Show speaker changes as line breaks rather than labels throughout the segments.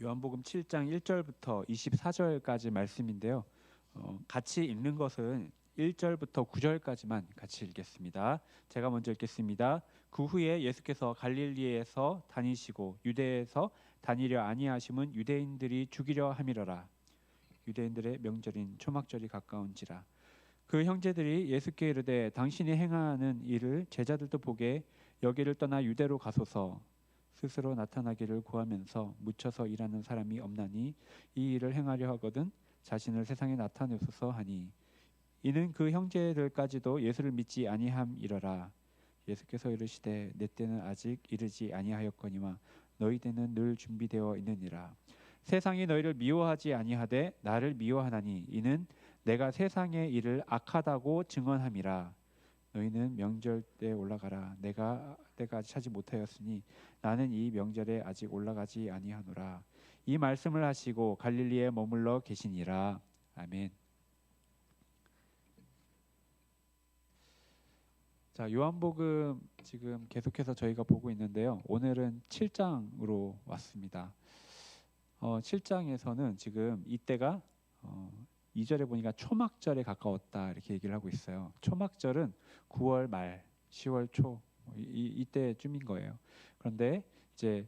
요한복음 7장 1절부터 24절까지 말씀인데요. 같이 읽는 것은 1절부터 9절까지만 같이 읽겠습니다. 제가 먼저 읽겠습니다. 그 후에 예수께서 갈릴리에서 다니시고 유대에서 다니려 아니하심은 유대인들이 죽이려 함이러라. 유대인들의 명절인 초막절이 가까운지라. 그 형제들이 예수께 이르되 당신이 행하는 일을 제자들도 보게 여기를 떠나 유대로 가소서. 스스로 나타나기를 구하면서 묻혀서 일하는 사람이 없나니 이 일을 행하려 하거든 자신을 세상에 나타내소서 하니, 이는 그 형제들까지도 예수를 믿지 아니함이러라. 예수께서 이르시되 내 때는 아직 이르지 아니하였거니와 너희 때는 늘 준비되어 있느니라. 세상이 너희를 미워하지 아니하되 나를 미워하나니 이는 내가 세상의 일을 악하다고 증언함이라. 너희는 명절 때 올라가라. 내가 때가 아직 차지 못하였으니 나는 이 명절에 아직 올라가지 아니하노라. 이 말씀을 하시고 갈릴리에 머물러 계시니라. 아멘. 자, 요한복음 지금 계속해서 저희가 보고 있는데요. 오늘은 7장으로 왔습니다. 7장에서는 지금 이때가 2절에 보니까 초막절에 가까웠다 이렇게 얘기를 하고 있어요. 초막절은 9월 말, 10월 초 이때쯤인 거예요. 그런데 이제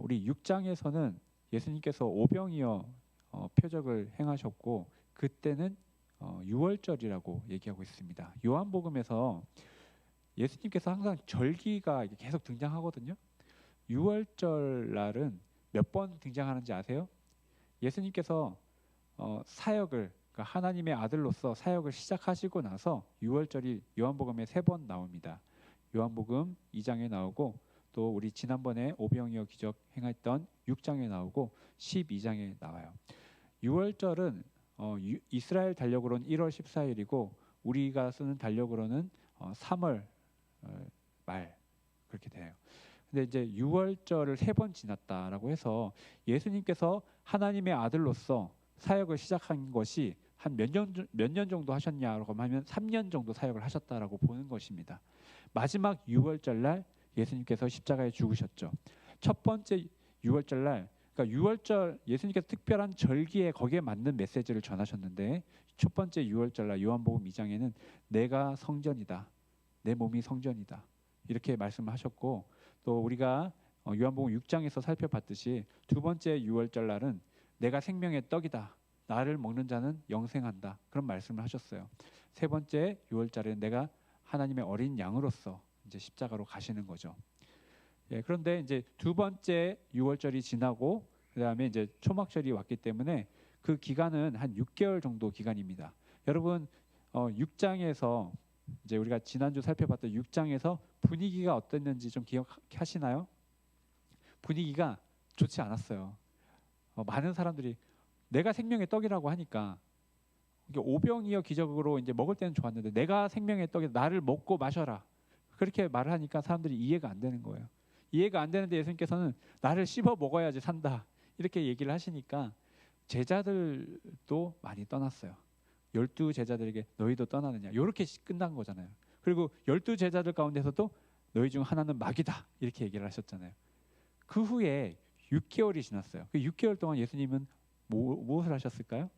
우리 6장에서는 예수님께서 오병이어 표적을 행하셨고 그때는 6월절이라고 얘기하고 있습니다. 요한복음에서 예수님께서 항상 절기가 계속 등장하거든요. 6월절 날은 몇 번 등장하는지 아세요? 예수님께서 사역을, 그러니까 하나님의 아들로서 사역을 시작하시고 나서 6월절이 요한복음에 3번 나옵니다. 요한복음 2장에 나오고 또 우리 지난번에 오병이어 기적 행했던 6장에 나오고 12장에 나와요. 6월절은 이스라엘 달력으로는 1월 14일이고 우리가 쓰는 달력으로는 3월 말 그렇게 돼요. 근데 이제 6월절을 3번 지났다라고 해서 예수님께서 하나님의 아들로서 사역을 시작한 것이 한 몇 년 정도 하셨냐라고 하면 3년 정도 사역을 하셨다라고 보는 것입니다. 마지막 6월절 날 예수님께서 십자가에 죽으셨죠. 첫 번째 6월절 날, 그러니까 6월절 예수님께서 특별한 절기에 거기에 맞는 메시지를 전하셨는데 첫 번째 6월절 날 요한복음 2장에는 내가 성전이다, 내 몸이 성전이다 이렇게 말씀하셨고, 또 우리가 요한복음 6장에서 살펴봤듯이 두 번째 6월절 날은 내가 생명의 떡이다, 나를 먹는 자는 영생한다 그런 말씀을 하셨어요. 세 번째 6월절에 내가 하나님의 어린 양으로서 이제 십자가로 가시는 거죠. 예, 그런데 이제 두 번째 6월절이 지나고 그다음에 이제 초막절이 왔기 때문에 그 기간은 한 6개월 정도 기간입니다. 여러분 6장에서 이제 우리가 지난주 살펴봤던 6장에서 분위기가 어땠는지 좀 기억하시나요? 분위기가 좋지 않았어요. 많은 사람들이 내가 생명의 떡이라고 하니까 오병이어 기적으로 이제 먹을 때는 좋았는데 내가 생명의 떡이 나를 먹고 마셔라 그렇게 말을 하니까 사람들이 이해가 안 되는 거예요. 이해가 안 되는데 예수님께서는 나를 씹어 먹어야지 산다 이렇게 얘기를 하시니까 제자들도 많이 떠났어요. 12 제자들에게 너희도 떠나느냐 이렇게 끝난 거잖아요. 그리고 12 제자들 가운데서도 너희 중 하나는 마귀다 이렇게 얘기를 하셨잖아요. 그 후에 6개월이 지났어요. 그 6개월 동안 예수님은 무엇을 하셨을까요?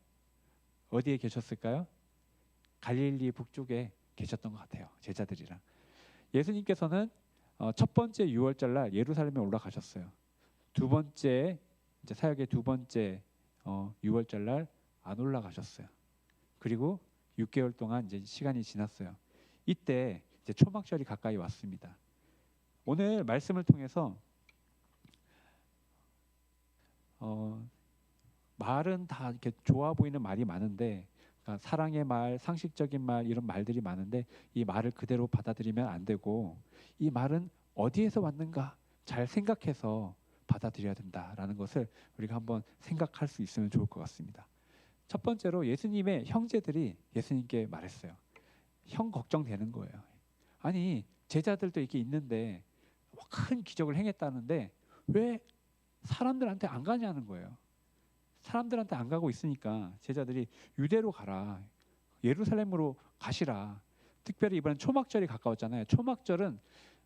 어디에 계셨을까요? 갈릴리 북쪽에 계셨던 것 같아요. 제자들이랑. 예수님께서는 첫 번째 6월절 날 예루살렘에 올라가셨어요. 두 번째 이제 사역의 두 번째 6월절 날 안 올라가셨어요. 그리고 6개월 동안 이제 시간이 지났어요. 이때 이제 초막절이 가까이 왔습니다. 오늘 말씀을 통해서 말은 다 이렇게 좋아 보이는 말이 많은데, 그러니까 사랑의 말, 상식적인 말 이런 말들이 많은데 이 말을 그대로 받아들이면 안 되고 이 말은 어디에서 왔는가 잘 생각해서 받아들여야 된다라는 것을 우리가 한번 생각할 수 있으면 좋을 것 같습니다. 첫 번째로 예수님의 형제들이 예수님께 말했어요. 형 걱정되는 거예요. 아니 제자들도 이렇게 있는데 큰 기적을 행했다는데 왜 사람들한테 안 가냐는 거예요. 사람들한테 안 가고 있으니까 제자들이 유대로 가라, 예루살렘으로 가시라. 특별히 이번엔 초막절이 가까웠잖아요. 초막절은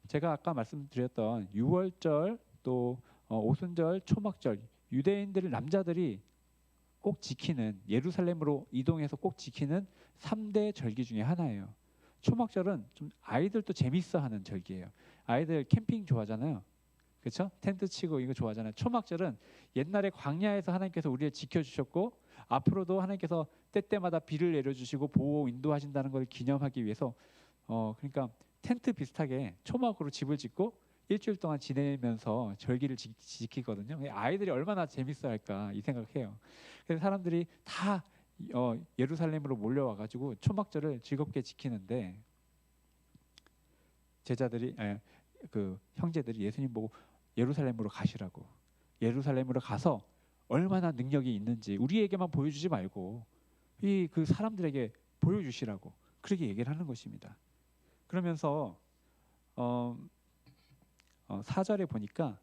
제가 아까 말씀드렸던 6월절 또 오순절, 초막절 유대인들 남자들이 꼭 지키는, 예루살렘으로 이동해서 꼭 지키는 3대 절기 중에 하나예요. 초막절은 좀 아이들도 재밌어하는 절기예요. 아이들 캠핑 좋아하잖아요. 그렇죠? 텐트 치고 이거 좋아하잖아요. 초막절은 옛날에 광야에서 하나님께서 우리를 지켜주셨고 앞으로도 하나님께서 때때마다 비를 내려주시고 보호 인도하신다는 걸 기념하기 위해서 그러니까 텐트 비슷하게 초막으로 집을 짓고 일주일 동안 지내면서 절기를 지키거든요. 아이들이 얼마나 재밌어할까 이 생각해요. 그래서 사람들이 다 예루살렘으로 몰려와가지고 초막절을 즐겁게 지키는데 제자들이 그 형제들이 예수님 보고 예루살렘으로 가시라고, 예루살렘으로 가서 얼마나 능력이 있는지 우리에게만 보여주지 말고 그 사람들에게 보여주시라고 그렇게 얘기를 하는 것입니다. 그러면서 4절에 보니까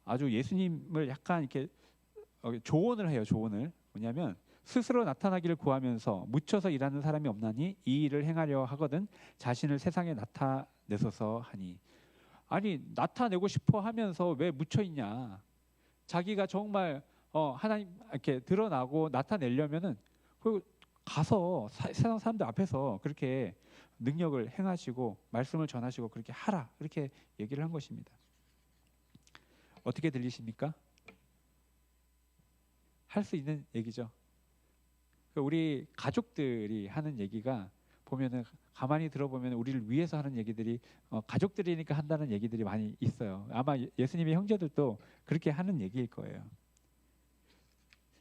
아주 예수님을 약간 이렇게 조언을 해요. 조언을 뭐냐면 스스로 나타나기를 구하면서 묻혀서 일하는 사람이 없나니 이 일을 행하려 하거든 자신을 세상에 나타내소서 하니. 아니 나타내고 싶어 하면서 왜 묻혀 있냐? 자기가 정말 하나님 이렇게 드러나고 나타내려면은 그 가서 세상 사람들 앞에서 그렇게 능력을 행하시고 말씀을 전하시고 그렇게 하라 그렇게 얘기를 한 것입니다. 어떻게 들리십니까? 할 수 있는 얘기죠. 우리 가족들이 하는 얘기가 보면은 가만히 들어보면 우리를 위해서 하는 얘기들이 가족들이니까 한다는 얘기들이 많이 있어요. 아마 예수님의 형제들도 그렇게 하는 얘기일 거예요.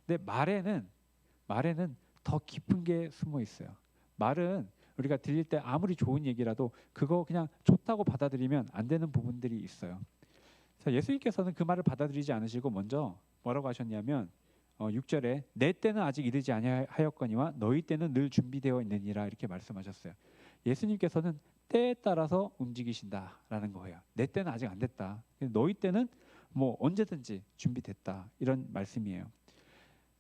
근데 말에는 더 깊은 게 숨어 있어요. 말은 우리가 들릴 때 아무리 좋은 얘기라도 그거 그냥 좋다고 받아들이면 안 되는 부분들이 있어요. 자, 예수님께서는 그 말을 받아들이지 않으시고 먼저 뭐라고 하셨냐면 6절에 내 때는 아직 이르지 아니하였거니와 너희 때는 늘 준비되어 있느니라 이렇게 말씀하셨어요. 예수님께서는 때에 따라서 움직이신다라는 거예요. 내 때는 아직 안 됐다. 너희 때는 뭐 언제든지 준비됐다 이런 말씀이에요.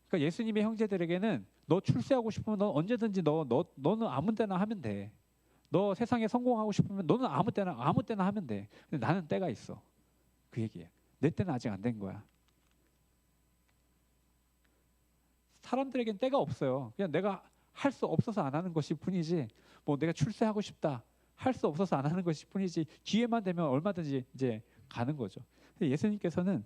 그러니까 예수님의 형제들에게는 너 출세하고 싶으면 너 언제든지 너는 아무 때나 하면 돼. 너 세상에 성공하고 싶으면 너는 아무 때나 하면 돼. 근데 나는 때가 있어. 그 얘기예요. 내 때는 아직 안 된 거야. 사람들에겐 때가 없어요. 그냥 내가 할 수 없어서 안 하는 것일 뿐이지 뭐 내가 출세하고 싶다 할 수 없어서 안 하는 것일 뿐이지 기회만 되면 얼마든지 이제 가는 거죠. 예수님께서는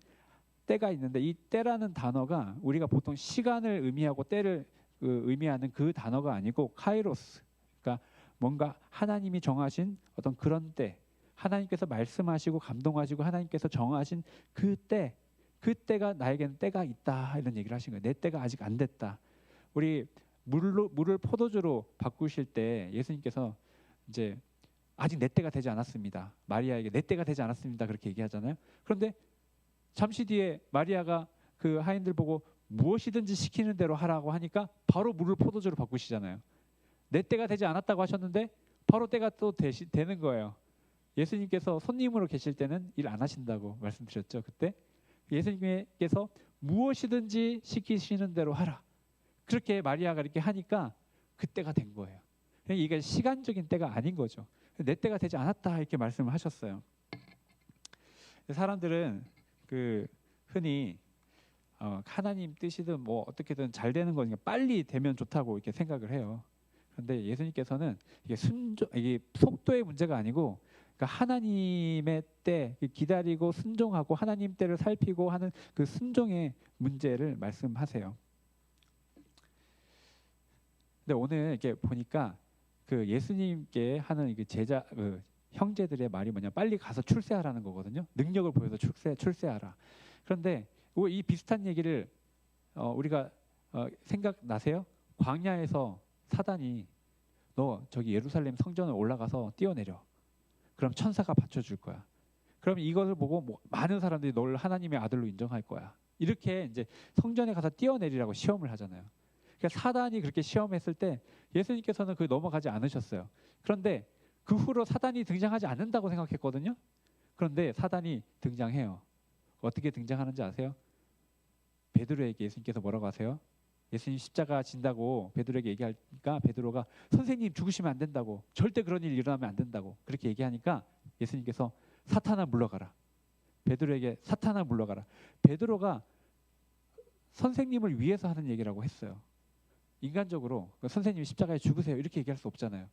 때가 있는데 이 때라는 단어가 우리가 보통 시간을 의미하고 때를 의미하는 그 단어가 아니고 카이로스, 그러니까 뭔가 하나님이 정하신 어떤 그런 때, 하나님께서 말씀하시고 감동하시고 하나님께서 정하신 그 때가 나에게는 때가 있다 이런 얘기를 하신 거예요. 내 때가 아직 안 됐다. 우리 물을 포도주로 바꾸실 때 예수님께서 이제 아직 내 때가 되지 않았습니다. 마리아에게 내 때가 되지 않았습니다. 그렇게 얘기하잖아요. 그런데 잠시 뒤에 마리아가 그 하인들 보고 무엇이든지 시키는 대로 하라고 하니까 바로 물을 포도주로 바꾸시잖아요. 내 때가 되지 않았다고 하셨는데 바로 때가 또 되는 거예요. 예수님께서 손님으로 계실 때는 일 안 하신다고 말씀드렸죠. 그때 예수님께서 무엇이든지 시키시는 대로 하라. 그렇게 마리아가 이렇게 하니까 그때가 된 거예요. 이게 시간적인 때가 아닌 거죠. 내 때가 되지 않았다 이렇게 말씀을 하셨어요. 사람들은 흔히 하나님 뜻이든 뭐 어떻게든 잘 되는 거니까 빨리 되면 좋다고 이렇게 생각을 해요. 그런데 예수님께서는 이게 속도의 문제가 아니고 그러니까 하나님의 때 기다리고 순종하고 하나님 때를 살피고 하는 그 순종의 문제를 말씀하세요. 근데 오늘 이렇게 보니까 그 예수님께 하는 제자 형제들의 말이 뭐냐, 빨리 가서 출세하라는 거거든요. 능력을 보여서 출세하라. 그런데 이 비슷한 얘기를 우리가 생각나세요? 광야에서 사단이 너 저기 예루살렘 성전에 올라가서 뛰어내려. 그럼 천사가 받쳐줄 거야. 그럼 이것을 보고 많은 사람들이 너를 하나님의 아들로 인정할 거야. 이렇게 이제 성전에 가서 뛰어내리라고 시험을 하잖아요. 그러니까 사단이 그렇게 시험했을 때 예수님께서는 넘어가지 않으셨어요. 그런데 그 후로 사단이 등장하지 않는다고 생각했거든요. 그런데 사단이 등장해요. 어떻게 등장하는지 아세요? 베드로에게 예수님께서 뭐라고 하세요? 예수님 십자가 진다고 베드로에게 얘기하니까 베드로가 선생님 죽으시면 안 된다고, 절대 그런 일 일어나면 안 된다고 그렇게 얘기하니까 예수님께서 사탄아 물러가라. 베드로에게 사탄아 물러가라. 베드로가 선생님을 위해서 하는 얘기라고 했어요. 인간적으로 선생님이 십자가에 죽으세요 이렇게 얘기할 수 없잖아요.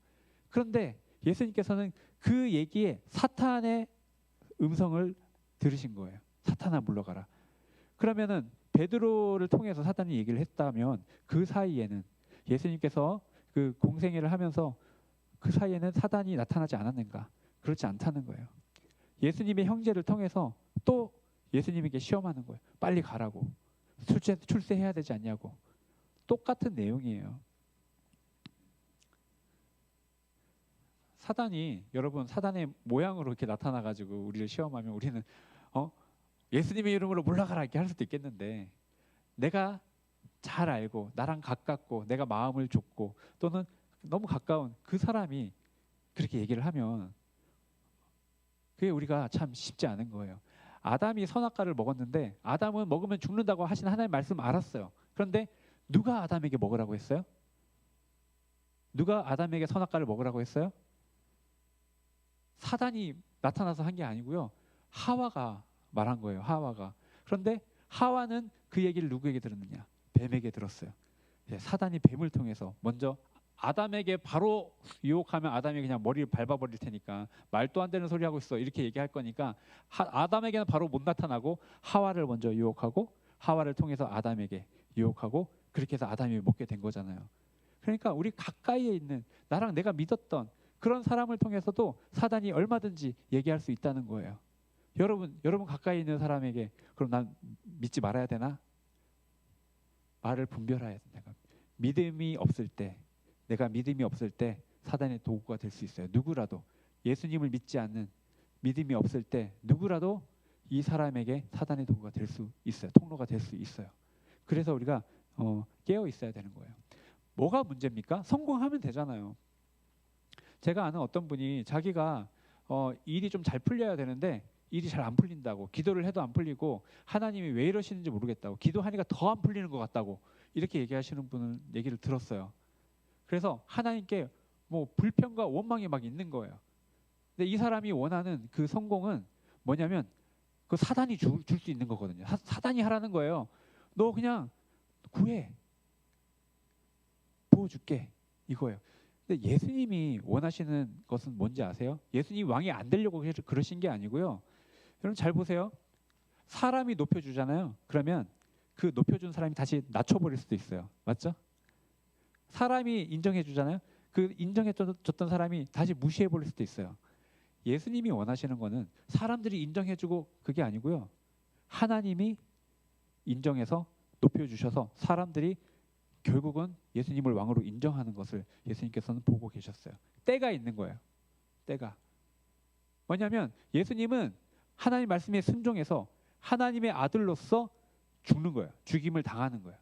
그런데 예수님께서는 그 얘기에 사탄의 음성을 들으신 거예요. 사탄아 물러가라. 그러면은 베드로를 통해서 사탄이 얘기를 했다면 그 사이에는 예수님께서 그 공생애를 하면서 그 사이에는 사단이 나타나지 않았는가? 그렇지 않다는 거예요. 예수님의 형제를 통해서 또 예수님에게 시험하는 거예요. 빨리 가라고. 출세해야 되지 않냐고. 똑같은 내용이에요. 사단이 여러분 사단의 모양으로 이렇게 나타나가지고 우리를 시험하면 우리는 예수님의 이름으로 물러가라 이렇게 할 수도 있겠는데 내가 잘 알고 나랑 가깝고 내가 마음을 줬고 또는 너무 가까운 그 사람이 그렇게 얘기를 하면 그게 우리가 참 쉽지 않은 거예요. 아담이 선악과를 먹었는데 아담은 먹으면 죽는다고 하신 하나님의 말씀 알았어요. 그런데 누가 아담에게 먹으라고 했어요? 누가 아담에게 선악과를 먹으라고 했어요? 사단이 나타나서 한 게 아니고요. 하와가 말한 거예요. 하와가. 그런데 하와는 그 얘기를 누구에게 들었느냐? 뱀에게 들었어요. 사단이 뱀을 통해서 먼저 아담에게 바로 유혹하면 아담이 그냥 머리를 밟아버릴 테니까 말도 안 되는 소리 하고 있어 이렇게 얘기할 거니까 아담에게는 바로 못 나타나고 하와를 먼저 유혹하고 하와를 통해서 아담에게 유혹하고 그렇게 해서 아담이 먹게 된 거잖아요. 그러니까 우리 가까이에 있는 나랑 내가 믿었던 그런 사람을 통해서도 사단이 얼마든지 얘기할 수 있다는 거예요. 여러분 가까이 있는 사람에게 그럼 난 믿지 말아야 되나? 말을 분별해야 된다. 믿음이 없을 때 내가 믿음이 없을 때 사단의 도구가 될 수 있어요. 누구라도 예수님을 믿지 않는 믿음이 없을 때 누구라도 이 사람에게 사단의 도구가 될 수 있어요. 통로가 될 수 있어요. 그래서 우리가 깨어 있어야 되는 거예요. 뭐가 문제입니까? 성공하면 되잖아요. 제가 아는 어떤 분이 자기가 일이 좀 잘 풀려야 되는데 일이 잘 안 풀린다고 기도를 해도 안 풀리고 하나님이 왜 이러시는지 모르겠다고 기도하니까 더 안 풀리는 것 같다고 이렇게 얘기하시는 분은 얘기를 들었어요. 그래서 하나님께 뭐 불평과 원망이 막 있는 거예요. 근데 이 사람이 원하는 그 성공은 뭐냐면 그 사단이 줄 수 있는 거거든요. 사단이 하라는 거예요. 너 그냥 구해. 부어줄게. 이거예요. 근데 예수님이 원하시는 것은 뭔지 아세요? 예수님 왕이 안 되려고 그러신 게 아니고요. 여러분 잘 보세요. 사람이 높여주잖아요. 그러면 그 높여준 사람이 다시 낮춰버릴 수도 있어요. 맞죠? 사람이 인정해주잖아요. 그 인정해줬던 사람이 다시 무시해버릴 수도 있어요. 예수님이 원하시는 거는 사람들이 인정해주고 그게 아니고요. 하나님이 인정해서 높여주셔서 사람들이 결국은 예수님을 왕으로 인정하는 것을 예수님께서는 보고 계셨어요. 때가 있는 거예요. 때가. 뭐냐면 예수님은 하나님 말씀에 순종해서 하나님의 아들로서 죽는 거예요. 죽임을 당하는 거예요.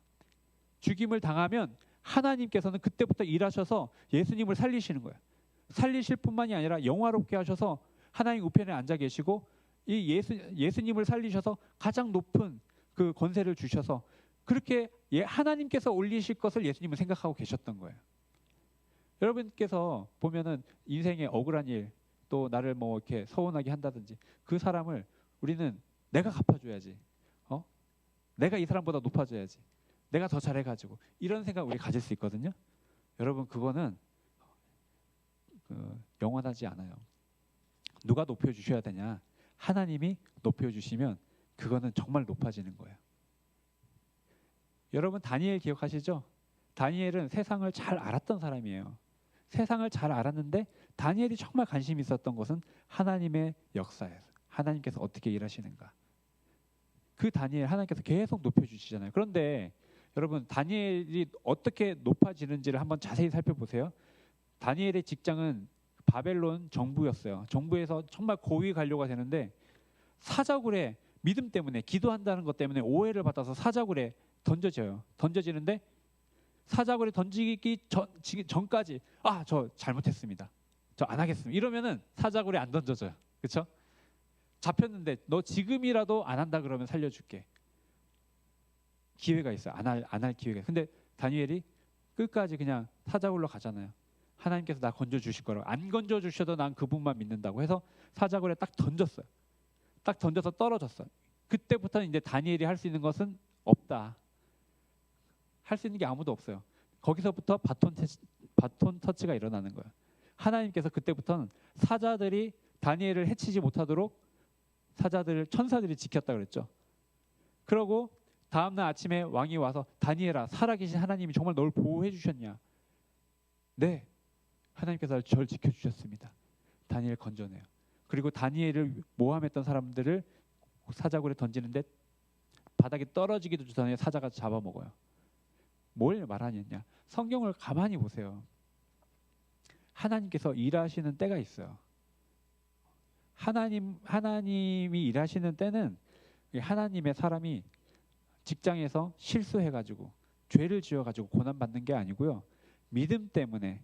죽임을 당하면 하나님께서는 그때부터 일하셔서 예수님을 살리시는 거예요. 살리실 뿐만이 아니라 영화롭게 하셔서 하나님 우편에 앉아 계시고 이 예수님을 살리셔서 가장 높은 그 권세를 주셔서 그렇게 하나님께서 올리실 것을 예수님은 생각하고 계셨던 거예요. 여러분께서 보면은 인생에 억울한 일 또 나를 뭐 이렇게 서운하게 한다든지 그 사람을 우리는 내가 갚아줘야지. 내가 이 사람보다 높아져야지. 내가 더 잘해가지고 이런 생각 우리 가질 수 있거든요. 여러분 그거는 영원하지 않아요. 누가 높여주셔야 되냐? 하나님이 높여주시면 그거는 정말 높아지는 거예요. 여러분 다니엘 기억하시죠? 다니엘은 세상을 잘 알았던 사람이에요. 세상을 잘 알았는데 다니엘이 정말 관심이 있었던 것은 하나님의 역사예요. 하나님께서 어떻게 일하시는가. 그 다니엘 하나님께서 계속 높여주시잖아요. 그런데 여러분 다니엘이 어떻게 높아지는지를 한번 자세히 살펴보세요. 다니엘의 직장은 바벨론 정부였어요. 정부에서 정말 고위 관료가 되는데 사자굴에 믿음 때문에 기도한다는 것 때문에 오해를 받아서 사자굴에 던져지는데 사자굴에 던지기 전까지 저 잘못했습니다. 저 안 하겠습니다. 이러면은 사자굴에 안 던져져요. 그렇죠? 잡혔는데 너 지금이라도 안 한다 그러면 살려줄게. 기회가 있어요. 안 할 기회가. 근데 다니엘이 끝까지 그냥 사자굴로 가잖아요. 하나님께서 나 건져 주실 거라고. 안 건져 주셔도 난 그분만 믿는다고 해서 사자굴에 딱 던졌어요. 딱 던져서 떨어졌어요. 그때부터는 이제 다니엘이 할 수 있는 것은 없다. 할 수 있는 게 아무도 없어요. 거기서부터 바톤 터치가 일어나는 거예요. 하나님께서 그때부터는 사자들이 다니엘을 해치지 못하도록 천사들이 지켰다 그랬죠. 그러고 다음날 아침에 왕이 와서 다니엘아, 살아계신 하나님이 정말 널 보호해 주셨냐? 네, 하나님께서 저를 지켜주셨습니다. 다니엘 건져내요. 그리고 다니엘을 모함했던 사람들을 사자굴에 던지는데 바닥에 떨어지기도 전에 사자가 잡아먹어요. 뭘 말하느냐? 성경을 가만히 보세요. 하나님께서 일하시는 때가 있어요. 하나님이 일하시는 때는 하나님의 사람이 직장에서 실수해가지고 죄를 지어가지고 고난받는 게 아니고요. 믿음 때문에,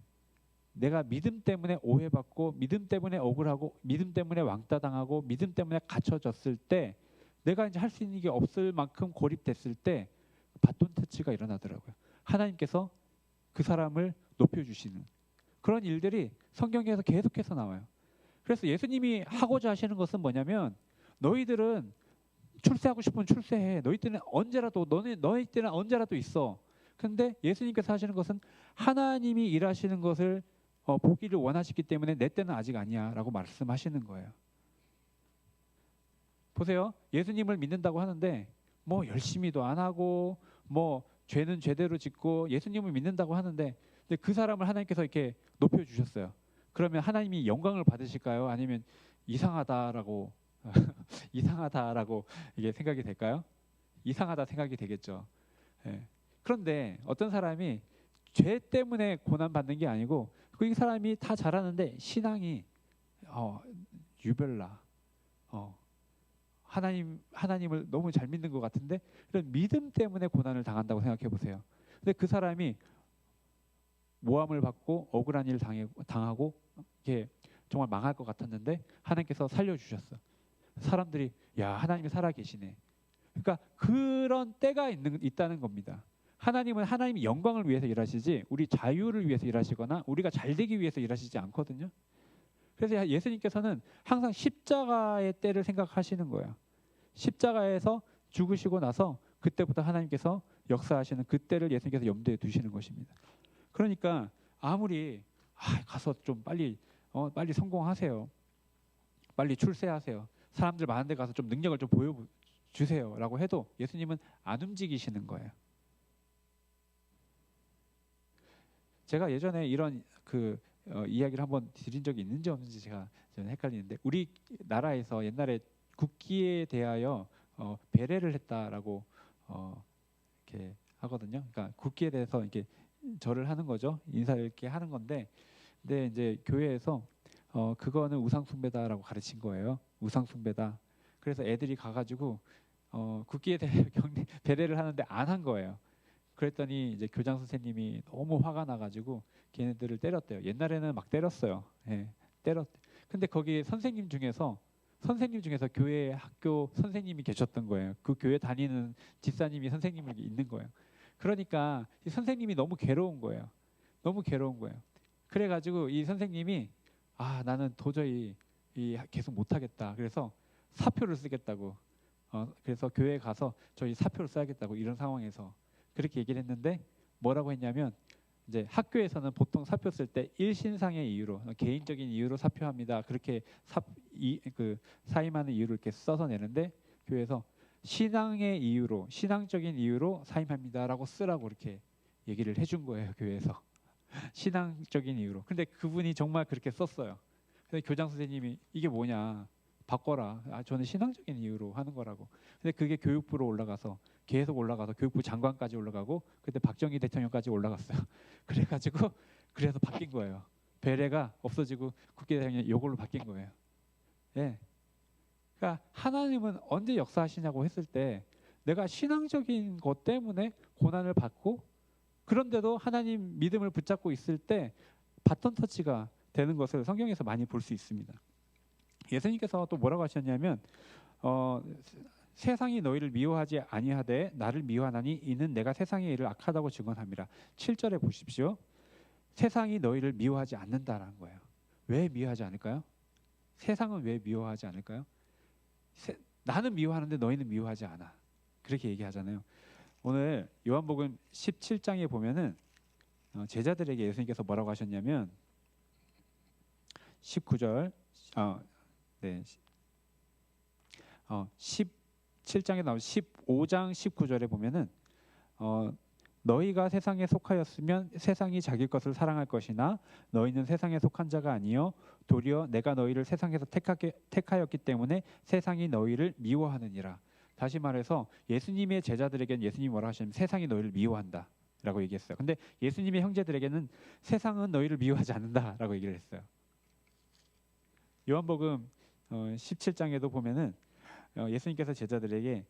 내가 믿음 때문에 오해받고 믿음 때문에 억울하고 믿음 때문에 왕따 당하고 믿음 때문에 갇혀졌을 때, 내가 이제 할 수 있는 게 없을 만큼 고립됐을 때 바톤 터치가 일어나더라고요. 하나님께서 그 사람을 높여주시는 그런 일들이 성경에서 계속해서 나와요. 그래서 예수님이 하고자 하시는 것은 뭐냐면, 너희들은 출세하고 싶으면 출세해. 너희 때는 언제라도, 너희 때는 언제라도 있어. 근데 예수님께서 하시는 것은 하나님이 일하시는 것을 보기를 원하시기 때문에 내 때는 아직 아니야 라고 말씀하시는 거예요. 보세요. 예수님을 믿는다고 하는데 뭐 열심히도 안 하고 뭐 죄는 죄대로 짓고 예수님을 믿는다고 하는데, 근데 그 사람을 하나님께서 이렇게 높여주셨어요. 그러면 하나님이 영광을 받으실까요? 아니면 이상하다라고 이상하다라고 이게 생각이 될까요? 이상하다 생각이 되겠죠. 예. 그런데 어떤 사람이 죄 때문에 고난 받는 게 아니고, 그 사람이 다 잘하는데 신앙이 유별나, 하나님을 너무 잘 믿는 것 같은데 이런 믿음 때문에 고난을 당한다고 생각해 보세요. 근데 그 사람이 모함을 받고 억울한 일을 당하고 이게 정말 망할 것 같았는데 하나님께서 살려주셨어. 사람들이 야, 하나님이 살아계시네. 그러니까 그런 때가 있다는 겁니다. 하나님은 하나님의 영광을 위해서 일하시지 우리 자유를 위해서 일하시거나 우리가 잘 되기 위해서 일하시지 않거든요. 그래서 예수님께서는 항상 십자가의 때를 생각하시는 거예요. 십자가에서 죽으시고 나서 그때부터 하나님께서 역사하시는 그때를 예수님께서 염두에 두시는 것입니다. 그러니까 아무리 가서 좀 빨리 성공하세요, 빨리 출세하세요, 사람들 많은 데 가서 좀 능력을 좀 보여주세요 라고 해도 예수님은 안 움직이시는 거예요. 제가 예전에 이런 이야기를 한번 드린 적이 있는지 없는지 제가 저는 헷갈리는데, 우리 나라에서 옛날에 국기에 대하여 배례를 했다라고 이렇게 하거든요. 그러니까 국기에 대해서 이렇게 절을 하는 거죠. 인사를 이렇게 하는 건데, 근데 이제 교회에서 그거는 우상 숭배다라고 가르친 거예요. 우상 숭배다. 그래서 애들이 가가지고 국기에 대해 배례를 하는데 안 한 거예요. 그랬더니 이제 교장 선생님이 너무 화가 나가지고 걔네들을 때렸대요. 옛날에는 막 때렸어요. 예, 근데 거기 선생님 중에서 교회 학교 선생님이 계셨던 거예요. 그 교회 다니는 집사님이 선생님이 있는 거예요. 그러니까 이 선생님이 너무 괴로운 거예요. 그래가지고 이 선생님이 나는 도저히 계속 못하겠다. 그래서 사표를 쓰겠다고. 그래서 교회에 가서 저희 사표를 써야겠다고, 이런 상황에서 그렇게 얘기를 했는데, 뭐라고 했냐면, 이제 학교에서는 보통 사표 쓸 때 일신상의 이유로, 개인적인 이유로 사표합니다. 그렇게 사임하는 이유를 이렇게 써서 내는데, 교회에서 신앙의 이유로, 신앙적인 이유로 사임합니다라고 쓰라고 이렇게 얘기를 해준 거예요, 교회에서. 신앙적인 이유로. 근데 그분이 정말 그렇게 썼어요. 근데 교장 선생님이 이게 뭐냐, 바꿔라. 저는 신앙적인 이유로 하는 거라고. 근데 그게 교육부로 올라가서 계속 올라가서 교육부 장관까지 올라가고, 그때 박정희 대통령까지 올라갔어요. 그래서 바뀐 거예요. 배례가 없어지고 국회 대통령이 이걸로 바뀐 거예요. 예. 그러니까 하나님은 언제 역사하시냐고 했을 때, 내가 신앙적인 것 때문에 고난을 받고, 그런데도 하나님 믿음을 붙잡고 있을 때 바톤 터치가 되는 것을 성경에서 많이 볼 수 있습니다. 예수님께서 또 뭐라고 하셨냐면, 세상이 너희를 미워하지 아니하되 나를 미워하나니 이는 내가 세상의 일을 악하다고 증언함이라. 7절에 보십시오. 세상이 너희를 미워하지 않는다라는 거예요. 왜 미워하지 않을까요? 세상은 왜 미워하지 않을까요? 나는 미워하는데 너희는 미워하지 않아. 그렇게 얘기하잖아요. 오늘 요한복음 17장에 보면은 제자들에게 예수님께서 뭐라고 하셨냐면 19절, 네, 17장에 나온 15장 19절에 보면은 너희가 세상에 속하였으면 세상이 자기 것을 사랑할 것이나 너희는 세상에 속한 자가 아니요 도리어 내가 너희를 세상에서 택하였기 때문에 세상이 너희를 미워하느니라. 다시 말해서 예수님의 제자들에게는 예수님이 뭐라고 하시냐면 세상이 너희를 미워한다 라고 얘기했어요. 근데 예수님의 형제들에게는 세상은 너희를 미워하지 않는다 라고 얘기를 했어요. 요한복음 17장에도 보면은 예수님께서 제자들에게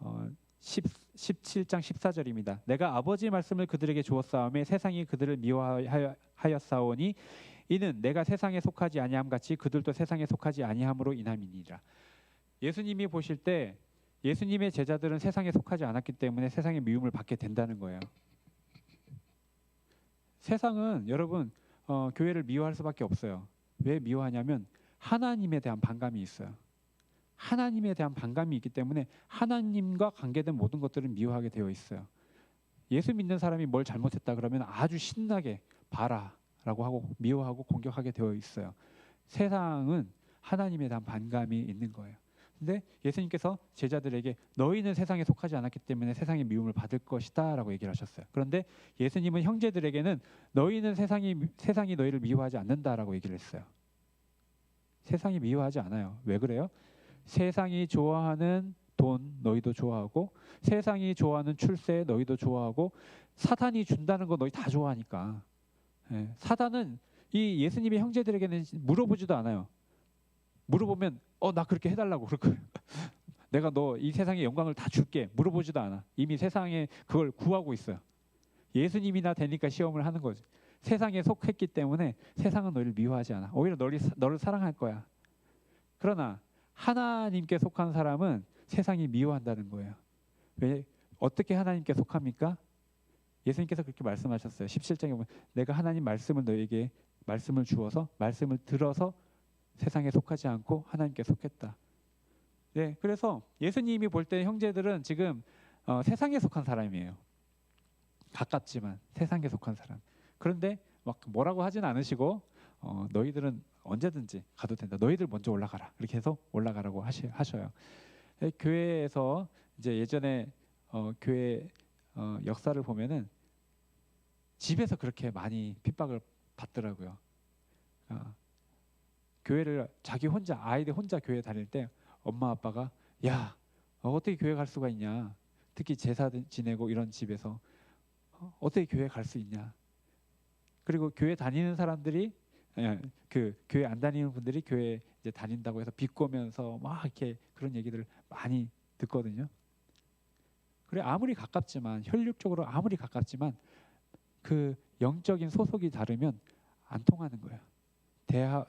17장 14절입니다. 내가 아버지 말씀을 그들에게 주었사오매 세상이 그들을 미워하였사오니 이는 내가 세상에 속하지 아니함 같이 그들도 세상에 속하지 아니함으로 인함이니라. 예수님이 보실 때 예수님의 제자들은 세상에 속하지 않았기 때문에 세상의 미움을 받게 된다는 거예요. 세상은 여러분 교회를 미워할 수밖에 없어요. 왜 미워하냐면 하나님에 대한 반감이 있어요. 하나님에 대한 반감이 있기 때문에 하나님과 관계된 모든 것들은 미워하게 되어 있어요. 예수 믿는 사람이 뭘 잘못했다 그러면 아주 신나게 봐라라고 하고 미워하고 공격하게 되어 있어요. 세상은 하나님에 대한 반감이 있는 거예요. 근데 예수님께서 제자들에게 너희는 세상에 속하지 않았기 때문에 세상의 미움을 받을 것이다 라고 얘기를 하셨어요. 그런데 예수님은 형제들에게는 너희는 세상이 너희를 미워하지 않는다라고 얘기를 했어요. 세상이 미워하지 않아요. 왜 그래요? 세상이 좋아하는 돈 너희도 좋아하고 세상이 좋아하는 출세 너희도 좋아하고 사탄이 준다는 거 너희 다 좋아하니까. 사탄은 이 예수님의 형제들에게는 물어보지도 않아요. 물어보면 나 그렇게 해달라고 그럴 거예요. 내가 너 이 세상의 영광을 다 줄게 물어보지도 않아. 이미 세상에 그걸 구하고 있어요. 예수님이나 되니까 시험을 하는 거지. 세상에 속했기 때문에 세상은 너희를 미워하지 않아. 오히려 너를 사랑할 거야. 그러나 하나님께 속한 사람은 세상이 미워한다는 거예요. 왜? 어떻게 하나님께 속합니까? 예수님께서 그렇게 말씀하셨어요. 17장에 보면 내가 하나님 말씀을 너에게 말씀을 주어서 말씀을 들어서 세상에 속하지 않고 하나님께 속했다. 네, 그래서 예수님이 볼 때 형제들은 지금 세상에 속한 사람이에요. 가깝지만 세상에 속한 사람. 그런데 막 뭐라고 하진 않으시고 너희들은 언제든지 가도 된다. 너희들 먼저 올라가라. 이렇게 해서 올라가라고 하셔요. 교회에서 이제 예전에 교회 역사를 보면은 집에서 그렇게 많이 핍박을 받더라고요. 교회를 자기 혼자 아이들 혼자 교회 다닐 때 엄마 아빠가 야 어떻게 교회 갈 수가 있냐. 특히 제사 지내고 이런 집에서 어떻게 교회 갈 수 있냐. 그리고 교회 다니는 사람들이 그 교회 안 다니는 분들이 교회 이제 다닌다고 해서 비꼬면서 막 이렇게 그런 얘기들을 많이 듣거든요. 그래 아무리 가깝지만 혈육적으로 아무리 가깝지만 그 영적인 소속이 다르면 안 통하는 거예요.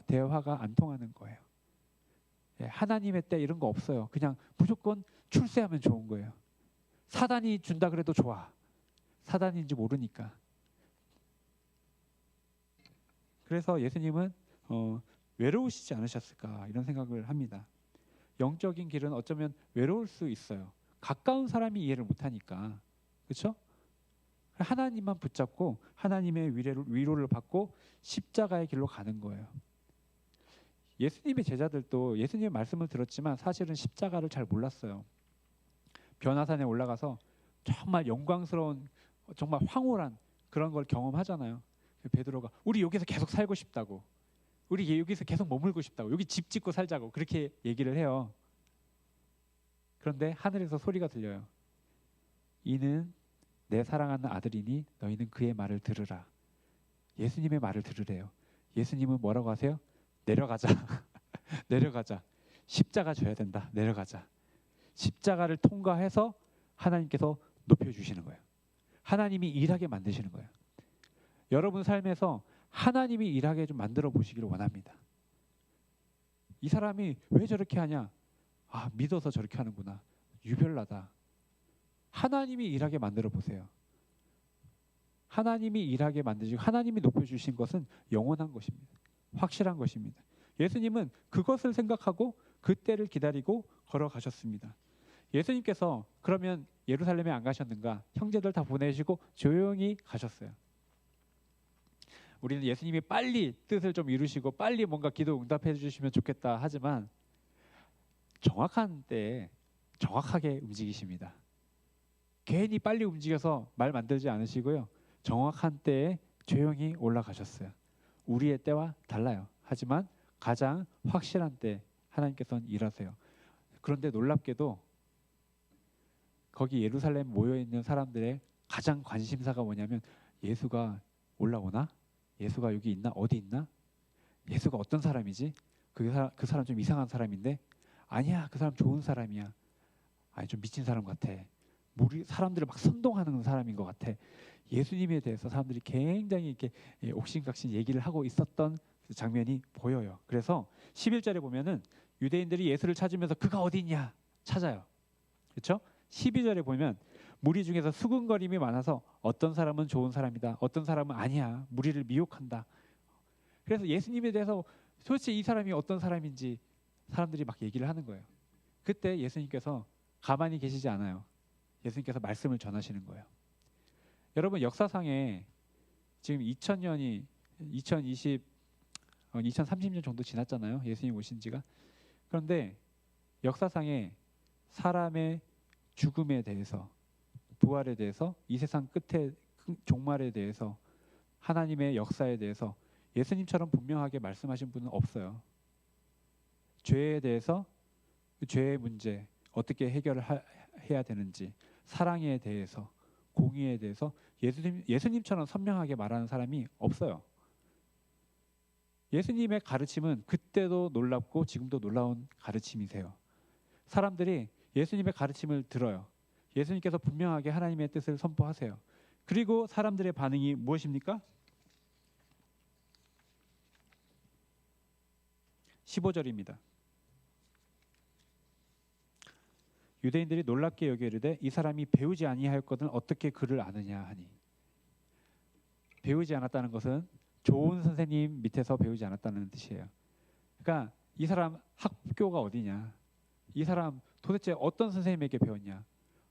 대화가 안 통하는 거예요. 하나님의 때 이런 거 없어요. 그냥 무조건 출세하면 좋은 거예요. 사단이 준다 그래도 좋아. 사단인지 모르니까. 그래서 예수님은 외로우시지 않으셨을까 이런 생각을 합니다. 영적인 길은 어쩌면 외로울 수 있어요. 가까운 사람이 이해를 못하니까. 그렇죠? 하나님만 붙잡고 하나님의 위로를 받고 십자가의 길로 가는 거예요. 예수님의 제자들도 예수님의 말씀을 들었지만 사실은 십자가를 잘 몰랐어요. 변화산에 올라가서 정말 영광스러운 정말 황홀한 그런 걸 경험하잖아요. 베드로가 우리 여기서 계속 살고 싶다고, 우리 여기서 계속 머물고 싶다고, 여기 집 짓고 살자고 그렇게 얘기를 해요. 그런데 하늘에서 소리가 들려요. 이는 내 사랑하는 아들이니 너희는 그의 말을 들으라. 예수님의 말을 들으래요. 예수님은 뭐라고 하세요? 내려가자. 내려가자. 십자가 져야 된다. 내려가자. 십자가를 통과해서 하나님께서 높여주시는 거예요. 하나님이 일하게 만드시는 거예요. 여러분 삶에서 하나님이 일하게 좀 만들어 보시기를 원합니다. 이 사람이 왜 저렇게 하냐? 아, 믿어서 저렇게 하는구나. 유별나다. 하나님이 일하게 만들어 보세요. 하나님이 일하게 만드시고 하나님이 높여주신 것은 영원한 것입니다. 확실한 것입니다. 예수님은 그것을 생각하고 그때를 기다리고 걸어가셨습니다. 예수님께서 그러면 예루살렘에 안 가셨는가? 형제들 다 보내시고 조용히 가셨어요. 우리는 예수님이 빨리 뜻을 좀 이루시고 빨리 뭔가 기도 응답해 주시면 좋겠다 하지만 정확한 때에 정확하게 움직이십니다. 괜히 빨리 움직여서 말 만들지 않으시고요. 정확한 때에 조용히 올라가셨어요. 우리의 때와 달라요. 하지만 가장 확실한 때 하나님께서는 일하세요. 그런데 놀랍게도 거기 예루살렘 모여있는 사람들의 가장 관심사가 뭐냐면 예수가 올라오나? 예수가 여기 있나? 어디 있나? 예수가 어떤 사람이지? 그 사람 좀 이상한 사람인데? 아니야, 그 사람 좋은 사람이야. 아니, 좀 미친 사람 같아. 사람들을 막 선동하는 사람인 것 같아. 예수님에 대해서 사람들이 굉장히 이렇게 옥신각신 얘기를 하고 있었던 장면이 보여요. 그래서 11절에 보면은 유대인들이 예수를 찾으면서 그가 어디 있냐 찾아요. 그렇죠? 12절에 보면 무리 중에서 수군거림이 많아서 어떤 사람은 좋은 사람이다, 어떤 사람은 아니야, 무리를 미혹한다. 그래서 예수님에 대해서 도대체 이 사람이 어떤 사람인지 사람들이 막 얘기를 하는 거예요. 그때 예수님께서 가만히 계시지 않아요. 예수님께서 말씀을 전하시는 거예요. 여러분, 역사상에 지금 2030년 정도 지났잖아요. 예수님 오신 지가. 그런데 역사상에 사람의 죽음에 대해서, 부활에 대해서, 이 세상 끝의 종말에 대해서, 하나님의 역사에 대해서 예수님처럼 분명하게 말씀하신 분은 없어요. 죄에 대해서, 죄의 문제 어떻게 해결을 해야 되는지, 사랑에 대해서, 공의에 대해서 예수님처럼 선명하게 말하는 사람이 없어요. 예수님의 가르침은 그때도 놀랍고 지금도 놀라운 가르침이세요. 사람들이 예수님의 가르침을 들어요. 예수님께서 분명하게 하나님의 뜻을 선포하세요. 그리고 사람들의 반응이 무엇입니까? 15절입니다. 유대인들이 놀랍게 여겨 이르되 이 사람이 배우지 아니하였거든 어떻게 그를 아느냐 하니. 배우지 않았다는 것은 좋은 선생님 밑에서 배우지 않았다는 뜻이에요. 그러니까 이 사람 학교가 어디냐, 이 사람 도대체 어떤 선생님에게 배웠냐.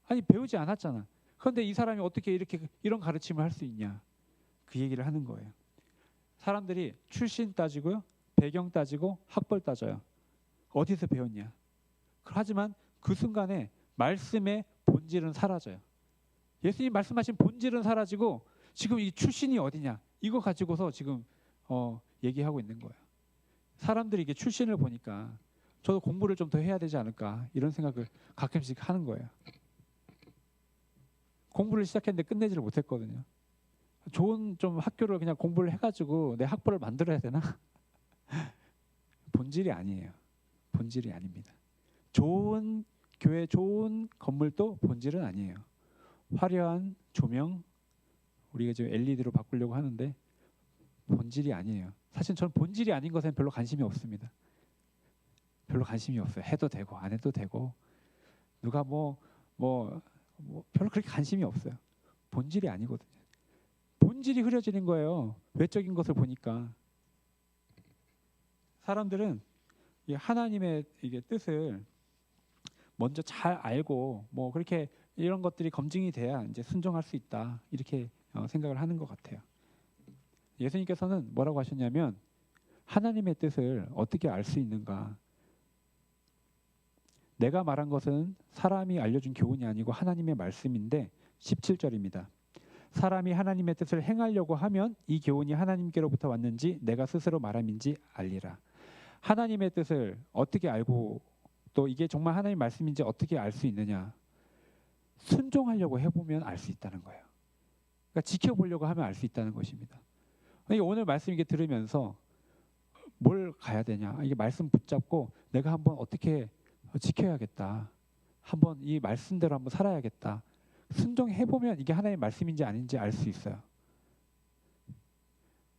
아니, 배우지 않았잖아. 그런데 이 사람이 어떻게 이런 가르침을 할 수 있냐, 그 얘기를 하는 거예요. 사람들이 출신 따지고요, 배경 따지고 학벌 따져요. 어디서 배웠냐. 하지만 그 순간에 말씀의 본질은 사라져요. 예수님 말씀하신 본질은 사라지고 지금 이 출신이 어디냐, 이거 가지고서 지금 얘기하고 있는 거예요. 사람들이 이게 출신을 보니까 저도 공부를 좀 더 해야 되지 않을까, 이런 생각을 가끔씩 하는 거예요. 공부를 시작했는데 끝내지를 못했거든요. 좋은 좀 학교를 그냥 공부를 해가지고 내 학벌을 만들어야 되나? 본질이 아니에요. 본질이 아닙니다. 좋은 교회, 좋은 건물도 본질은 아니에요. 화려한 조명, 우리가 지금 LED로 바꾸려고 하는데 본질이 아니에요. 사실 저는 본질이 아닌 것에는 별로 관심이 없습니다. 별로 관심이 없어요. 해도 되고 안 해도 되고, 누가 뭐 별로 그렇게 관심이 없어요. 본질이 아니거든요. 본질이 흐려지는 거예요. 외적인 것을 보니까. 사람들은 이 하나님의 이게 뜻을 먼저 잘 알고 그렇게 이런 것들이 검증이 돼야 이제 순종할 수 있다, 이렇게 생각을 하는 것 같아요. 예수님께서는 뭐라고 하셨냐면 하나님의 뜻을 어떻게 알 수 있는가. 내가 말한 것은 사람이 알려준 교훈이 아니고 하나님의 말씀인데 17절입니다. 사람이 하나님의 뜻을 행하려고 하면 이 교훈이 하나님께로부터 왔는지 내가 스스로 말함인지 알리라. 하나님의 뜻을 어떻게 알고 또 이게 정말 하나님의 말씀인지 어떻게 알 수 있느냐. 순종하려고 해보면 알 수 있다는 거예요. 그러니까 지켜보려고 하면 알 수 있다는 것입니다. 그러니까 오늘 말씀 이게 들으면서 뭘 가야 되냐, 이게 말씀 붙잡고 내가 한번 어떻게 지켜야겠다, 한번 이 말씀대로 한번 살아야겠다, 순종해보면 이게 하나님의 말씀인지 아닌지 알 수 있어요.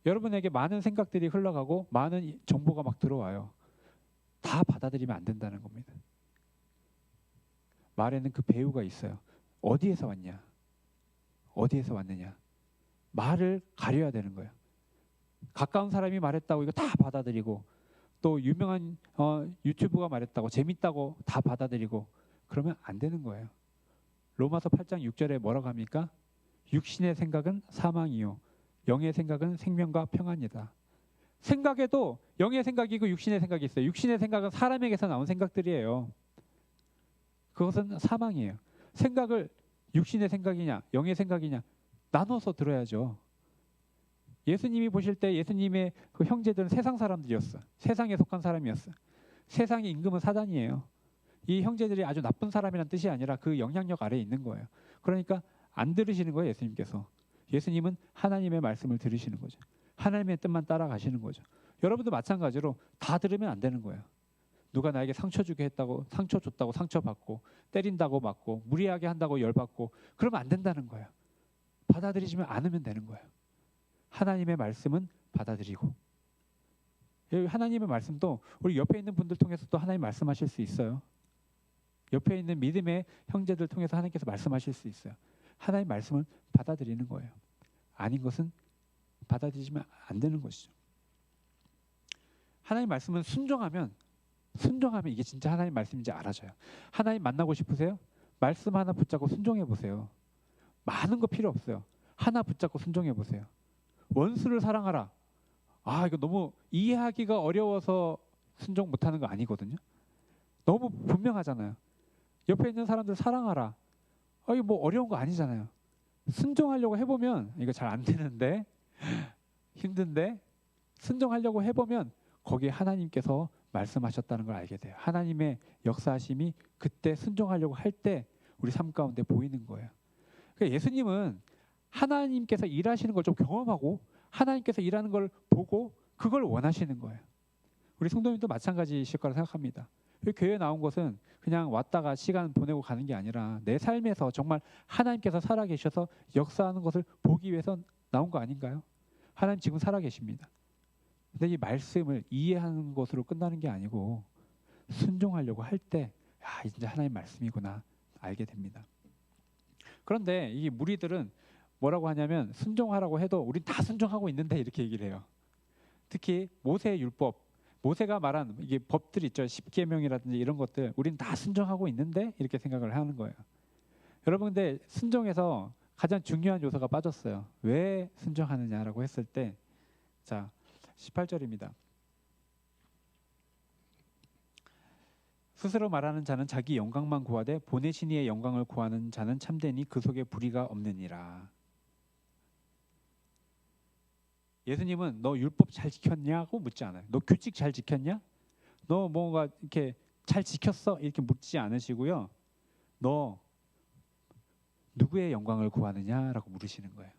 여러분에게 많은 생각들이 흘러가고 많은 정보가 막 들어와요. 다 받아들이면 안 된다는 겁니다. 말에는 그 배우가 있어요. 어디에서 왔냐, 어디에서 왔느냐. 말을 가려야 되는 거예요. 가까운 사람이 말했다고 이거 다 받아들이고 또 유명한 유튜브가 말했다고 재밌다고 다 받아들이고 그러면 안 되는 거예요. 로마서 8장 6절에 뭐라고 합니까? 육신의 생각은 사망이요 영의 생각은 생명과 평안이다. 생각에도 영의 생각이고 육신의 생각이 있어요. 육신의 생각은 사람에게서 나온 생각들이에요. 그것은 사망이에요. 생각을 육신의 생각이냐 영의 생각이냐 나눠서 들어야죠. 예수님이 보실 때 예수님의 그 형제들은 세상 사람들이었어. 세상에 속한 사람이었어. 세상의 임금은 사단이에요. 이 형제들이 아주 나쁜 사람이란 뜻이 아니라 그 영향력 아래에 있는 거예요. 그러니까 안 들으시는 거예요, 예수님께서. 예수님은 하나님의 말씀을 들으시는 거죠. 하나님의 뜻만 따라가시는 거죠. 여러분도 마찬가지로 다 들으면 안 되는 거예요. 누가 나에게 상처 주게 했다고 상처 줬다고 상처받고 때린다고 맞고 무리하게 한다고 열받고 그러면 안 된다는 거예요. 받아들이지만 않으면 되는 거예요. 하나님의 말씀은 받아들이고 하나님의 말씀도 우리 옆에 있는 분들 통해서도 하나님 말씀하실 수 있어요. 옆에 있는 믿음의 형제들 통해서 하나님께서 말씀하실 수 있어요. 하나님 말씀을 받아들이는 거예요. 아닌 것은 받아들이지면 안 되는 것이죠. 하나님 말씀은 순종하면 이게 진짜 하나님 말씀인지 알아져요. 하나님 만나고 싶으세요? 말씀 하나 붙잡고 순종해 보세요. 많은 거 필요 없어요. 하나 붙잡고 순종해 보세요. 원수를 사랑하라. 이거 너무 이해하기가 어려워서 순종 못하는 거 아니거든요. 너무 분명하잖아요. 옆에 있는 사람들 사랑하라. 이거 뭐 어려운 거 아니잖아요. 순종하려고 해보면 이거 잘 안 되는데 힘든데 순종하려고 해보면 거기에 하나님께서 말씀하셨다는 걸 알게 돼요. 하나님의 역사하심이 그때 순종하려고 할 때 우리 삶 가운데 보이는 거예요. 그러니까 예수님은 하나님께서 일하시는 걸 좀 경험하고 하나님께서 일하는 걸 보고 그걸 원하시는 거예요. 우리 성도님도 마찬가지실 거라 생각합니다. 교회에 나온 것은 그냥 왔다가 시간 보내고 가는 게 아니라 내 삶에서 정말 하나님께서 살아계셔서 역사하는 것을 보기 위해서 나온 거 아닌가요? 하나님 지금 살아계십니다. 근데 이 말씀을 이해하는 것으로 끝나는 게 아니고 순종하려고 할 때 진짜 하나님 말씀이구나 알게 됩니다. 그런데 이 무리들은 뭐라고 하냐면 순종하라고 해도 우린 다 순종하고 있는데 이렇게 얘기를 해요. 특히 모세의 율법, 모세가 말한 이게 법들 있죠. 십계명이라든지 이런 것들 우린 다 순종하고 있는데 이렇게 생각을 하는 거예요. 여러분 근데 순종에서 가장 중요한 요소가 빠졌어요. 왜 순종하느냐라고 했을 때 자 18절입니다. 스스로 말하는 자는 자기 영광만 구하되 보내신 이의 영광을 구하는 자는 참되니 그 속에 불의가 없느니라. 예수님은 너 율법 잘 지켰냐고 묻지 않아요. 너 규칙 잘 지켰냐? 너 뭔가 이렇게 잘 지켰어? 이렇게 묻지 않으시고요. 너 누구의 영광을 구하느냐라고 물으시는 거예요.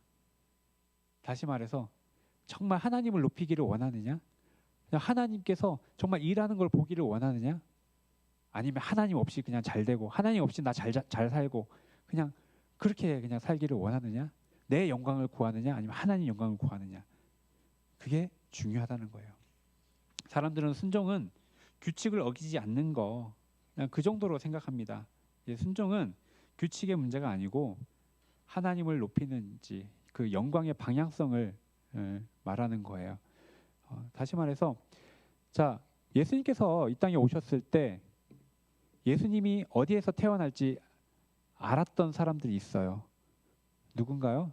다시 말해서 정말 하나님을 높이기를 원하느냐? 하나님께서 정말 일하는 걸 보기를 원하느냐? 아니면 하나님 없이 그냥 잘 되고 하나님 없이 나 잘 살고 그냥 그렇게 그냥 살기를 원하느냐? 내 영광을 구하느냐? 아니면 하나님 영광을 구하느냐? 그게 중요하다는 거예요. 사람들은 순종은 규칙을 어기지 않는 거 그냥 그 정도로 생각합니다. 순종은 규칙의 문제가 아니고 하나님을 높이는지 그 영광의 방향성을 말하는 거예요. 다시 말해서 자 예수님께서 이 땅에 오셨을 때 예수님이 어디에서 태어날지 알았던 사람들이 있어요. 누군가요?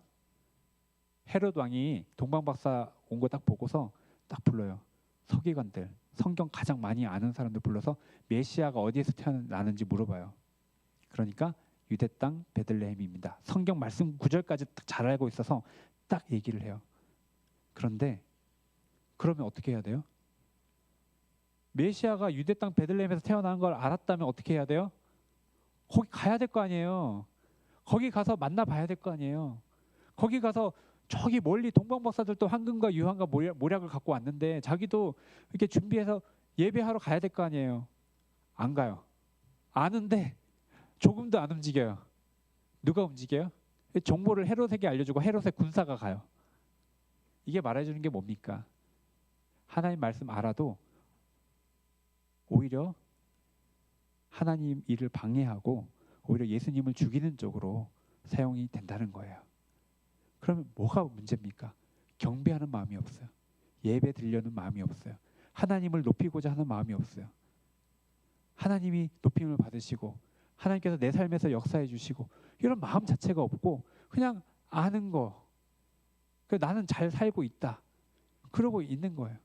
헤롯 왕이 동방박사 온 거 딱 보고서 딱 불러요. 서기관들, 성경 가장 많이 아는 사람들 불러서 메시아가 어디에서 태어나는지 물어봐요. 그러니까 유대 땅 베들레헴입니다. 성경 말씀 구절까지 잘 알고 있어서 딱 얘기를 해요. 그런데 그러면 어떻게 해야 돼요? 메시아가 유대 땅 베들레헴에서 태어난 걸 알았다면 어떻게 해야 돼요? 거기 가야 될 거 아니에요. 거기 가서 만나봐야 될 거 아니에요. 거기 가서 저기 멀리 동방박사들도 황금과 유황과 모략을 갖고 왔는데 자기도 이렇게 준비해서 예배하러 가야 될 거 아니에요. 안 가요. 아는데 조금도 안 움직여요. 누가 움직여요? 정보를 헤롯에게 알려주고 헤롯의 군사가 가요. 이게 말해주는 게 뭡니까? 하나님 말씀 알아도 오히려 하나님 일을 방해하고 오히려 예수님을 죽이는 쪽으로 사용이 된다는 거예요. 그러면 뭐가 문제입니까? 경배하는 마음이 없어요. 예배 드리려는 마음이 없어요. 하나님을 높이고자 하는 마음이 없어요. 하나님이 높임을 받으시고 하나님께서 내 삶에서 역사해 주시고 이런 마음 자체가 없고 그냥 아는 거, 나는 잘 살고 있다, 그러고 있는 거예요.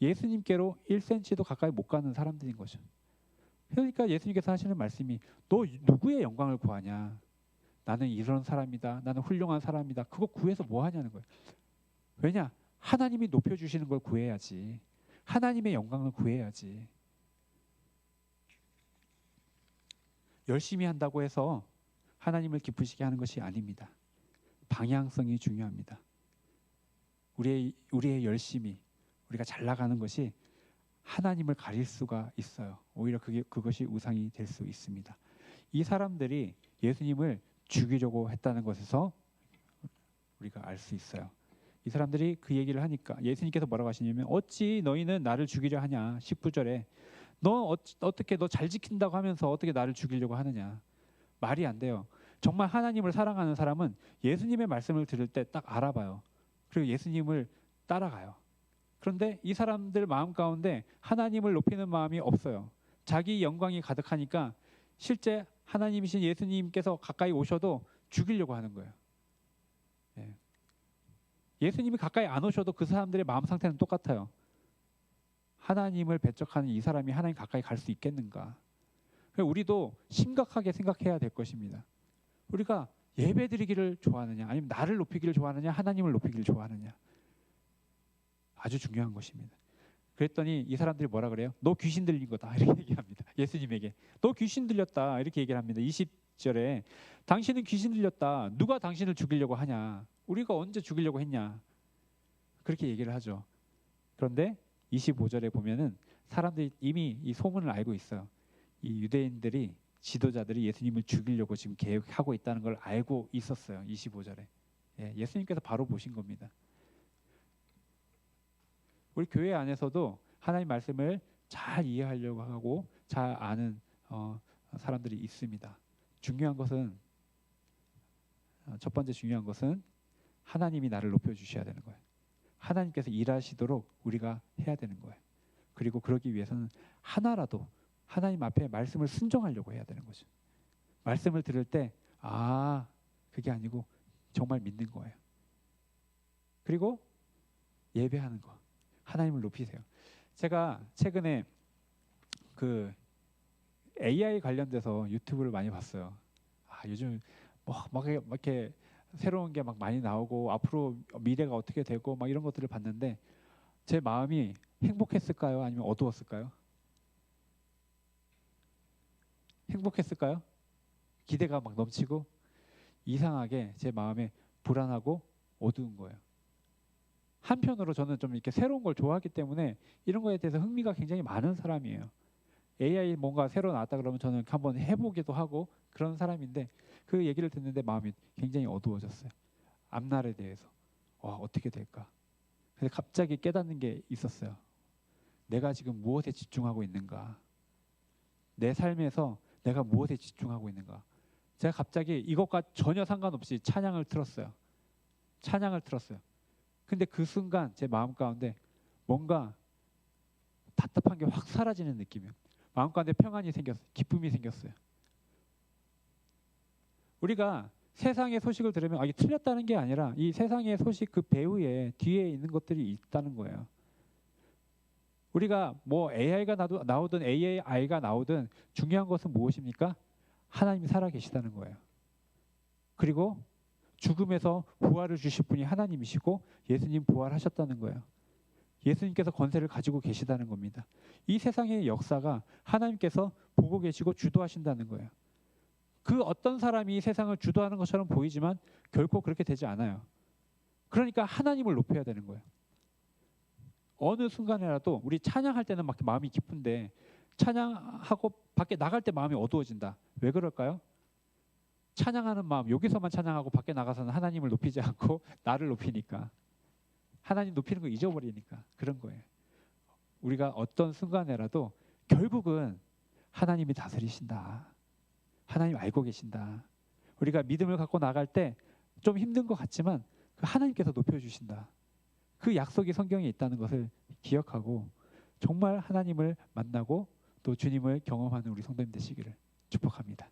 예수님께로 1cm도 가까이 못 가는 사람들인 거죠. 그러니까 예수님께서 하시는 말씀이 너 누구의 영광을 구하냐, 나는 이런 사람이다, 나는 훌륭한 사람이다, 그거 구해서 뭐 하냐는 거예요. 왜냐? 하나님이 높여주시는 걸 구해야지. 하나님의 영광을 구해야지. 열심히 한다고 해서 하나님을 기쁘시게 하는 것이 아닙니다. 방향성이 중요합니다. 우리의 열심이, 우리가 잘 나가는 것이 하나님을 가릴 수가 있어요. 오히려 그것이 우상이 될 수 있습니다. 이 사람들이 예수님을 죽이려고 했다는 것에서 우리가 알 수 있어요. 이 사람들이 그 얘기를 하니까 예수님께서 뭐라고 하시냐면 어찌 너희는 나를 죽이려 하냐. 19절에 너 어떻게 너 잘 지킨다고 하면서 어떻게 나를 죽이려고 하느냐. 말이 안 돼요. 정말 하나님을 사랑하는 사람은 예수님의 말씀을 들을 때 딱 알아봐요. 그리고 예수님을 따라가요. 그런데 이 사람들 마음 가운데 하나님을 높이는 마음이 없어요. 자기 영광이 가득하니까 실제 하나님이신 예수님께서 가까이 오셔도 죽이려고 하는 거예요. 예수님이 가까이 안 오셔도 그 사람들의 마음 상태는 똑같아요. 하나님을 배척하는 이 사람이 하나님 가까이 갈 수 있겠는가? 우리도 심각하게 생각해야 될 것입니다. 우리가 예배드리기를 좋아하느냐, 아니면 나를 높이기를 좋아하느냐, 하나님을 높이기를 좋아하느냐. 아주 중요한 것입니다. 그랬더니 이 사람들이 뭐라 그래요? 너 귀신 들린 거다, 이렇게 얘기합니다. 예수님에게 너 귀신 들렸다, 이렇게 얘기를 합니다. 20절에 당신은 귀신 들렸다, 누가 당신을 죽이려고 하냐, 우리가 언제 죽이려고 했냐, 그렇게 얘기를 하죠. 그런데 25절에 보면은 사람들이 이미 이 소문을 알고 있어요. 이 유대인들이, 지도자들이 예수님을 죽이려고 지금 계획하고 있다는 걸 알고 있었어요. 25절에 예수님께서 바로 보신 겁니다. 우리 교회 안에서도 하나님 말씀을 잘 이해하려고 하고 잘 아는 사람들이 있습니다. 중요한 것은, 첫 번째 중요한 것은 하나님이 나를 높여주셔야 되는 거예요. 하나님께서 일하시도록 우리가 해야 되는 거예요. 그리고 그러기 위해서는 하나라도 하나님 앞에 말씀을 순종하려고 해야 되는 거죠. 말씀을 들을 때 그게 아니고 정말 믿는 거예요. 그리고 예배하는 거, 하나님을 높이세요. 제가 최근에 그 AI 관련돼서 유튜브를 많이 봤어요. 요즘 막 이렇게 새로운 게 막 많이 나오고 앞으로 미래가 어떻게 되고 막 이런 것들을 봤는데 제 마음이 행복했을까요? 아니면 어두웠을까요? 행복했을까요? 기대가 막 넘치고 이상하게 제 마음에 불안하고 어두운 거예요. 한편으로 저는 좀 이렇게 새로운 걸 좋아하기 때문에 이런 거에 대해서 흥미가 굉장히 많은 사람이에요. AI 뭔가 새로 나왔다 그러면 저는 한번 해보기도 하고 그런 사람인데 그 얘기를 듣는데 마음이 굉장히 어두워졌어요. 앞날에 대해서 어떻게 될까? 근데 갑자기 깨닫는 게 있었어요. 내가 지금 무엇에 집중하고 있는가? 내 삶에서 내가 무엇에 집중하고 있는가? 제가 갑자기 이것과 전혀 상관없이 찬양을 틀었어요. 근데 그 순간 제 마음 가운데 뭔가 답답한 게 확 사라지는 느낌이에요. 마음 가운데 평안이 생겼어요. 기쁨이 생겼어요. 우리가 세상의 소식을 들으면 이게 틀렸다는 게 아니라 이 세상의 소식 그 배후에 뒤에 있는 것들이 있다는 거예요. 우리가 뭐 AI가 나오든 AI가 나오든 중요한 것은 무엇입니까? 하나님이 살아계시다는 거예요. 그리고 죽음에서 부활을 주실 분이 하나님이시고 예수님 부활하셨다는 거예요. 예수님께서 권세를 가지고 계시다는 겁니다. 이 세상의 역사가 하나님께서 보고 계시고 주도하신다는 거예요. 그 어떤 사람이 세상을 주도하는 것처럼 보이지만 결코 그렇게 되지 않아요. 그러니까 하나님을 높여야 되는 거예요. 어느 순간이라도 우리 찬양할 때는 막 마음이 기쁜데 찬양하고 밖에 나갈 때 마음이 어두워진다. 왜 그럴까요? 찬양하는 마음, 여기서만 찬양하고 밖에 나가서는 하나님을 높이지 않고 나를 높이니까, 하나님 높이는 거 잊어버리니까 그런 거예요. 우리가 어떤 순간에라도 결국은 하나님이 다스리신다, 하나님 알고 계신다. 우리가 믿음을 갖고 나갈 때 좀 힘든 것 같지만 그 하나님께서 높여주신다. 그 약속이 성경에 있다는 것을 기억하고 정말 하나님을 만나고 또 주님을 경험하는 우리 성도님 되시기를 축복합니다.